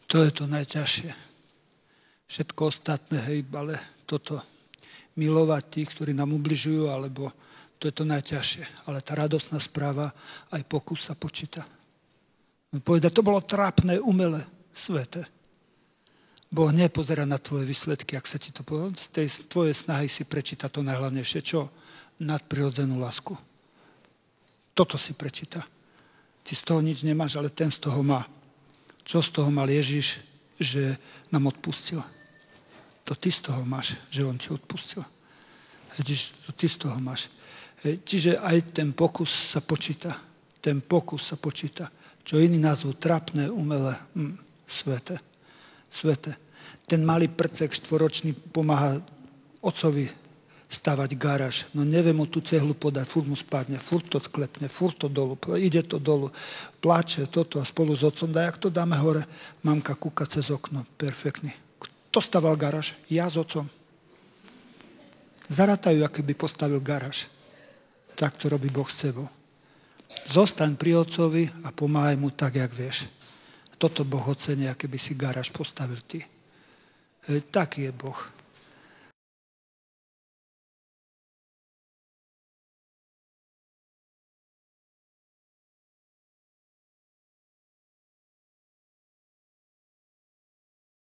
To je to najťažšie. Všetko ostatné, hej, ale toto milovať tých, ktorí nám ubližujú, alebo to je to najťažšie. Ale tá radosná správa, aj pokus sa počíta. Povedať, to bolo trápne, umelé, sveté. Boh nepozerá na tvoje výsledky, ak sa ti to povedal. Z tej tvojej snahy si prečíta to najhlavnejšie. Čo? Nadprirodzenú lásku. Toto si prečíta. Ty z toho nič nemáš, ale ten z toho má. Čo z toho mal Ježiš, že nám odpustil? To ty z toho máš, že on ti odpustil. Ježiš, to ty z toho máš. Čiže aj ten pokus sa počíta. Ten pokus sa počíta. Čo iný názvu, trápne, umelé, sveté. Sveté. Ten malý prcek štvoročný pomáha otcovi stavať garáž. No nevie mu tú cehlu podať, furt mu spadne, furt to sklepne, furt to dolu, ide to dolu, pláče toto a spolu s otcom, jak to dáme hore, mamka kúka cez okno, perfektný. Kto staval garáž? Ja s otcom. Zaratajú, aké by postavil garáž. Tak to robí Boh s tebou. Zostaň pri otcovi a pomáhaj mu tak, jak vieš. Toto Boh ocenia, keby si garáž postavil ty. Taký je Boh.